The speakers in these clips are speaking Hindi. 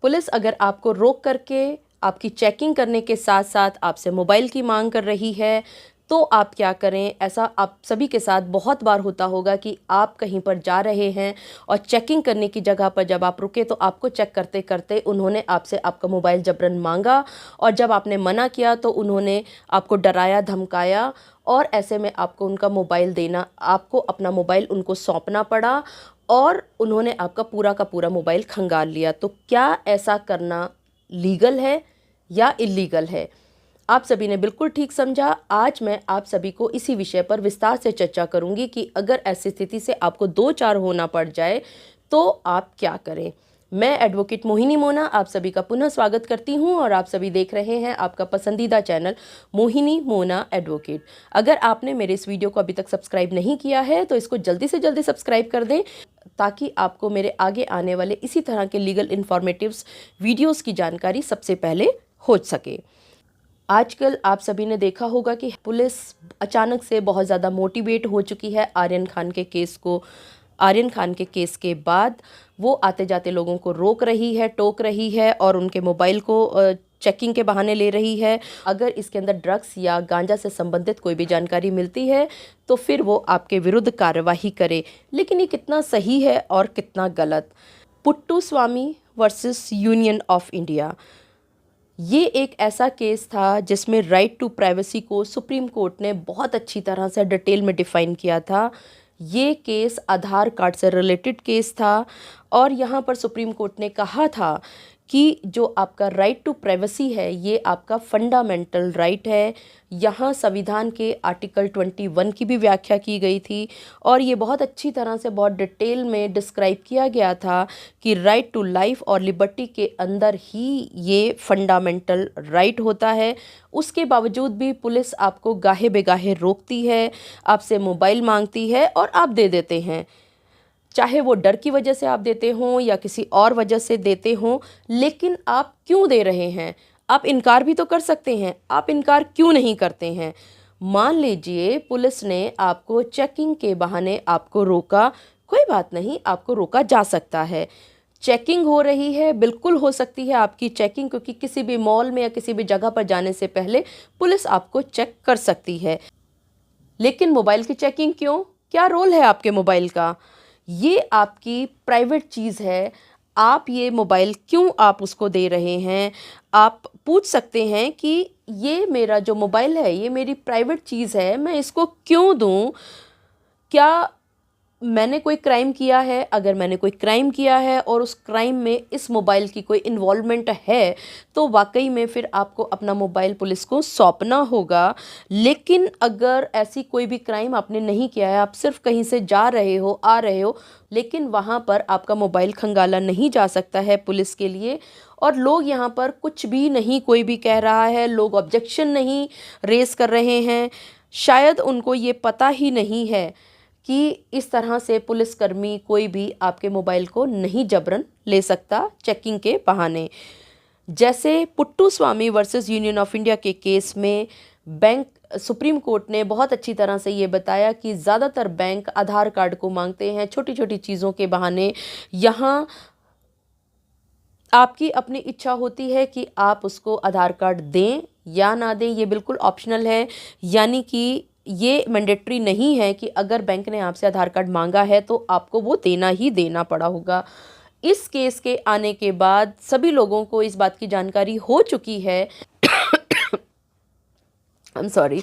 पुलिस अगर आपको रोक करके आपकी चेकिंग करने के साथ साथ आपसे मोबाइल की मांग कर रही है तो आप क्या करें। ऐसा आप सभी के साथ बहुत बार होता होगा कि आप कहीं पर जा रहे हैं और चेकिंग करने की जगह पर जब आप रुके तो आपको चेक करते करते उन्होंने आपसे आपका मोबाइल जबरन मांगा, और जब आपने मना किया तो उन्होंने आपको डराया धमकाया, और ऐसे में आपको उनका मोबाइल देना, आपको अपना मोबाइल उनको सौंपना पड़ा, और उन्होंने आपका पूरा का पूरा मोबाइल खंगाल लिया। तो क्या ऐसा करना लीगल है या इलीगल है? आप सभी ने बिल्कुल ठीक समझा। आज मैं आप सभी को इसी विषय पर विस्तार से चर्चा करूंगी कि अगर ऐसी स्थिति से आपको दो चार होना पड़ जाए तो आप क्या करें। मैं एडवोकेट मोहिनी मोना आप सभी का पुनः स्वागत करती हूं, और आप सभी देख रहे हैं आपका पसंदीदा चैनल मोहिनी मोना एडवोकेट। अगर आपने मेरे इस वीडियो को अभी तक सब्सक्राइब नहीं किया है तो इसको जल्दी से जल्दी सब्सक्राइब कर दें, ताकि आपको मेरे आगे आने वाले इसी तरह के लीगल इन्फॉर्मेटिव्स वीडियोज़ की जानकारी सबसे पहले हो सके। आजकल आप सभी ने देखा होगा कि पुलिस अचानक से बहुत ज़्यादा मोटिवेट हो चुकी है आर्यन खान के केस के बाद वो आते जाते लोगों को रोक रही है, टोक रही है और उनके मोबाइल को चेकिंग के बहाने ले रही है। अगर इसके अंदर ड्रग्स या गांजा से संबंधित कोई भी जानकारी मिलती है तो फिर वो आपके विरुद्ध कार्यवाही करे। लेकिन ये कितना सही है और कितना गलत? पुट्टू स्वामी वर्सेस यूनियन ऑफ इंडिया, ये एक ऐसा केस था जिसमें राइट टू प्राइवेसी को सुप्रीम कोर्ट ने बहुत अच्छी तरह से डिटेल में डिफ़ाइन किया था। ये केस आधार कार्ड से रिलेटेड केस था, और यहाँ पर सुप्रीम कोर्ट ने कहा था कि जो आपका राइट टू प्राइवेसी है ये आपका फंडामेंटल राइट है। यहाँ संविधान के आर्टिकल 21 की भी व्याख्या की गई थी, और ये बहुत अच्छी तरह से बहुत डिटेल में डिस्क्राइब किया गया था कि राइट टू लाइफ और लिबर्टी के अंदर ही ये फंडामेंटल राइट होता है। उसके बावजूद भी पुलिस आपको गाहे बेगाहे रोकती है, आपसे मोबाइल मांगती है और आप दे देते हैं। चाहे वो डर की वजह से आप देते हों या किसी और वजह से देते हों, लेकिन आप क्यों दे रहे हैं? आप इनकार भी तो कर सकते हैं, आप इनकार क्यों नहीं करते हैं? मान लीजिए पुलिस ने आपको चेकिंग के बहाने आपको रोका, कोई बात नहीं, आपको रोका जा सकता है। चेकिंग हो रही है, बिल्कुल हो सकती है आपकी चेकिंग, क्योंकि किसी भी मॉल में या किसी भी जगह पर जाने से पहले पुलिस आपको चेक कर सकती है। लेकिन मोबाइल की चेकिंग क्यों? क्या रोल है आपके मोबाइल का? ये आपकी प्राइवेट चीज़ है। आप ये मोबाइल क्यों आप उसको दे रहे हैं? आप पूछ सकते हैं कि ये मेरा जो मोबाइल है ये मेरी प्राइवेट चीज़ है, मैं इसको क्यों दूं? क्या मैंने कोई क्राइम किया है? अगर मैंने कोई क्राइम किया है और उस क्राइम में इस मोबाइल की कोई इन्वॉल्वमेंट है तो वाकई में फिर आपको अपना मोबाइल पुलिस को सौंपना होगा। लेकिन अगर ऐसी कोई भी क्राइम आपने नहीं किया है, आप सिर्फ कहीं से जा रहे हो, आ रहे हो, लेकिन वहाँ पर आपका मोबाइल खंगाला नहीं जा सकता है पुलिस के लिए, और लोग यहाँ पर कुछ भी नहीं कोई भी कह रहा है, लोग ऑब्जेक्शन नहीं रेस कर रहे हैं। शायद उनको ये पता ही नहीं है कि इस तरह से पुलिसकर्मी कोई भी आपके मोबाइल को नहीं जबरन ले सकता चेकिंग के बहाने। जैसे पुट्टू स्वामी वर्सेस यूनियन ऑफ इंडिया के केस में सुप्रीम कोर्ट ने बहुत अच्छी तरह से ये बताया कि ज़्यादातर बैंक आधार कार्ड को मांगते हैं छोटी छोटी चीज़ों के बहाने। यहाँ आपकी अपनी इच्छा होती है कि आप उसको आधार कार्ड दें या ना दें, ये बिल्कुल ऑप्शनल है। यानी कि ये मैंडेटरी नहीं है कि अगर बैंक ने आपसे आधार कार्ड मांगा है तो आपको वो देना ही देना पड़ा होगा। इस केस के आने के बाद सभी लोगों को इस बात की जानकारी हो चुकी है आई एम सॉरी,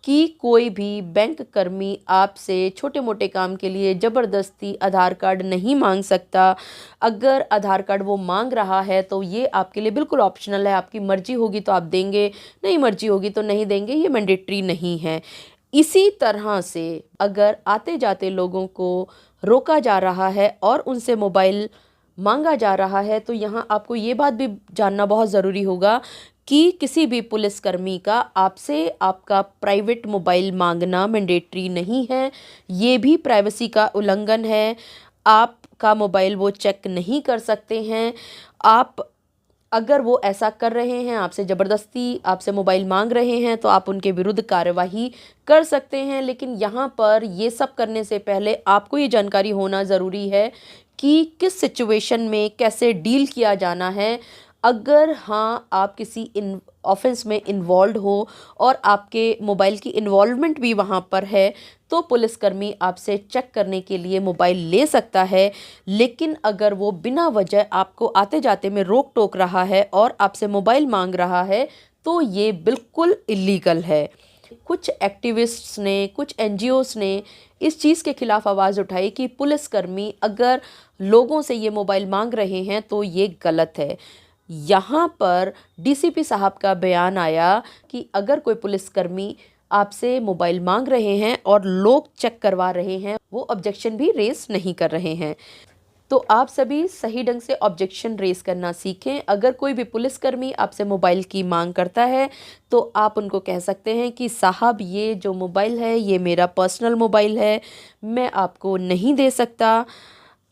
कि कोई भी बैंक कर्मी आपसे छोटे मोटे काम के लिए ज़बरदस्ती आधार कार्ड नहीं मांग सकता। अगर आधार कार्ड वो मांग रहा है तो ये आपके लिए बिल्कुल ऑप्शनल है, आपकी मर्जी होगी तो आप देंगे, नहीं मर्जी होगी तो नहीं देंगे, ये मैंडेटरी नहीं है। इसी तरह से अगर आते जाते लोगों को रोका जा रहा है और उनसे मोबाइल मांगा जा रहा है तो यहाँ आपको ये बात भी जानना बहुत ज़रूरी होगा कि किसी भी पुलिसकर्मी का आपसे आपका प्राइवेट मोबाइल मांगना मैंडेटरी नहीं है। ये भी प्राइवेसी का उल्लंघन है। आपका मोबाइल वो चेक नहीं कर सकते हैं। आप अगर वो ऐसा कर रहे हैं, आपसे ज़बरदस्ती आपसे मोबाइल मांग रहे हैं, तो आप उनके विरुद्ध कार्यवाही कर सकते हैं। लेकिन यहाँ पर ये सब करने से पहले आपको ये जानकारी होना ज़रूरी है कि किस सिचुएशन में कैसे डील किया जाना है। अगर हाँ, आप किसी इन ऑफेंस में इन्वॉल्व हो और आपके मोबाइल की इन्वॉल्वमेंट भी वहाँ पर है, तो पुलिसकर्मी आपसे चेक करने के लिए मोबाइल ले सकता है। लेकिन अगर वो बिना वजह आपको आते जाते में रोक टोक रहा है और आपसे मोबाइल मांग रहा है, तो ये बिल्कुल इलीगल है। कुछ एक्टिविस्ट्स ने, कुछ एनजीओस ने इस चीज़ के खिलाफ आवाज़ उठाई कि पुलिसकर्मी अगर लोगों से ये मोबाइल मांग रहे हैं तो ये गलत है। यहाँ पर डीसीपी साहब का बयान आया कि अगर कोई पुलिसकर्मी आपसे मोबाइल मांग रहे हैं और लोग चेक करवा रहे हैं, वो ऑब्जेक्शन भी रेस नहीं कर रहे हैं। तो आप सभी सही ढंग से ऑब्जेक्शन रेस करना सीखें। अगर कोई भी पुलिसकर्मी आपसे मोबाइल की मांग करता है, तो आप उनको कह सकते हैं कि साहब, ये जो मोबाइल है ये मेरा पर्सनल मोबाइल है, मैं आपको नहीं दे सकता,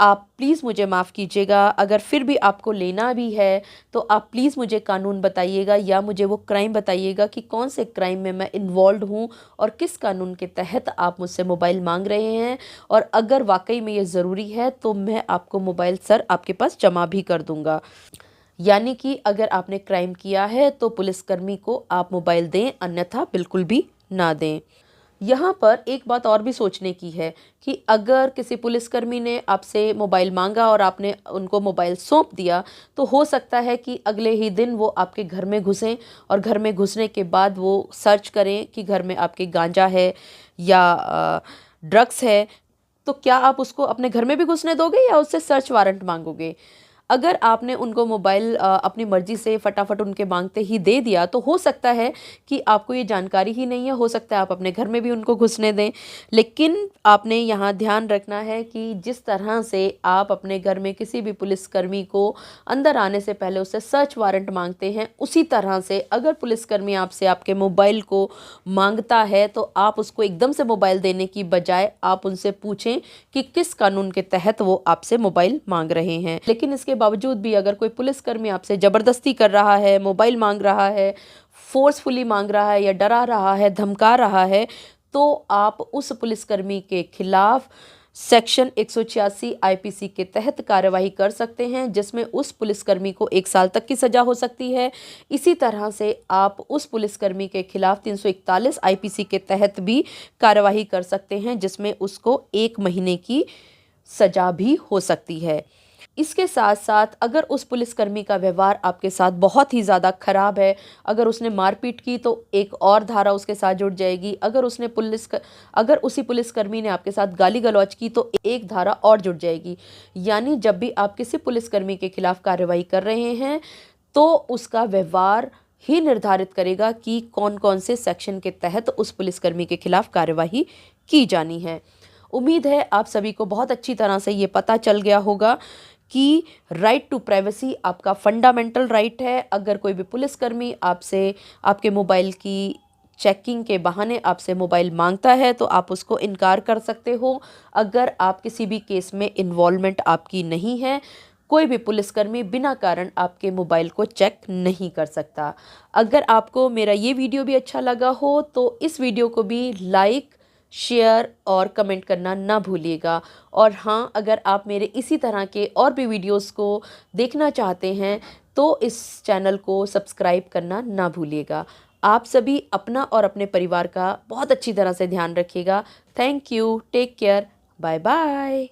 आप प्लीज़ मुझे माफ़ कीजिएगा। अगर फिर भी आपको लेना भी है तो आप प्लीज़ मुझे कानून बताइएगा या मुझे वो क्राइम बताइएगा कि कौन से क्राइम में मैं इन्वॉल्व हूँ और किस कानून के तहत आप मुझसे मोबाइल मांग रहे हैं। और अगर वाकई में ये ज़रूरी है तो मैं आपको मोबाइल सर आपके पास जमा भी कर दूँगा। यानी कि अगर आपने क्राइम किया है तो पुलिसकर्मी को आप मोबाइल दें, अन्यथा बिल्कुल भी ना दें। यहाँ पर एक बात और भी सोचने की है कि अगर किसी पुलिसकर्मी ने आपसे मोबाइल मांगा और आपने उनको मोबाइल सौंप दिया, तो हो सकता है कि अगले ही दिन वो आपके घर में घुसें और घर में घुसने के बाद वो सर्च करें कि घर में आपके गांजा है या ड्रग्स है। तो क्या आप उसको अपने घर में भी घुसने दोगे या उससे सर्च वारंट मांगोगे? अगर आपने उनको मोबाइल अपनी मर्ज़ी से फटाफट उनके मांगते ही दे दिया, तो हो सकता है कि आपको ये जानकारी ही नहीं है, हो सकता है आप अपने घर में भी उनको घुसने दें। लेकिन आपने यहाँ ध्यान रखना है कि जिस तरह से आप अपने घर में किसी भी पुलिसकर्मी को अंदर आने से पहले उससे सर्च वारंट मांगते हैं, उसी तरह से अगर पुलिसकर्मी आपसे आपके मोबाइल को मांगता है, तो आप उसको एकदम से मोबाइल देने की बजाय आप उनसे पूछें कि किस कानून के तहत वो आपसे मोबाइल मांग रहे हैं। लेकिन इसके बावजूद भी अगर कोई पुलिसकर्मी आपसे ज़बरदस्ती कर रहा है, मोबाइल मांग रहा है, फोर्सफुली मांग रहा है या डरा रहा है, धमका रहा है, तो आप उस पुलिसकर्मी के खिलाफ सेक्शन 186 आईपीसी के तहत कार्यवाही कर सकते हैं, जिसमें उस पुलिसकर्मी को 1 साल तक की सज़ा हो सकती है। इसी तरह से आप उस पुलिसकर्मी के खिलाफ 341 आईपीसी के तहत भी कार्यवाही कर सकते हैं, जिसमें उसको 1 महीने की सज़ा भी हो सकती है। इसके साथ साथ अगर उस पुलिसकर्मी का व्यवहार आपके साथ बहुत ही ज़्यादा ख़राब है, अगर उसने मारपीट की तो एक और धारा उसके साथ जुड़ जाएगी। अगर उसी पुलिसकर्मी ने आपके साथ गाली गलौज की तो एक धारा और जुड़ जाएगी। यानी जब भी आप किसी पुलिसकर्मी के खिलाफ कार्रवाई कर रहे हैं, तो उसका व्यवहार ही निर्धारित करेगा कि कौन कौन से सेक्शन के तहत उस पुलिसकर्मी के खिलाफ कार्यवाही की जानी है। उम्मीद है आप सभी को बहुत अच्छी तरह से ये पता चल गया होगा कि राइट टू प्राइवेसी आपका फंडामेंटल राइट है। अगर कोई भी पुलिसकर्मी आपसे आपके मोबाइल की चेकिंग के बहाने आपसे मोबाइल मांगता है, तो आप उसको इनकार कर सकते हो। अगर आप किसी भी केस में इन्वॉल्वमेंट आपकी नहीं है, कोई भी पुलिसकर्मी बिना कारण आपके मोबाइल को चेक नहीं कर सकता। अगर आपको मेरा ये वीडियो भी अच्छा लगा हो, तो इस वीडियो को भी लाइक, शेयर और कमेंट करना ना भूलिएगा। और हाँ, अगर आप मेरे इसी तरह के और भी वीडियोस को देखना चाहते हैं, तो इस चैनल को सब्सक्राइब करना ना भूलिएगा। आप सभी अपना और अपने परिवार का बहुत अच्छी तरह से ध्यान रखिएगा। Thank you, take care, bye bye.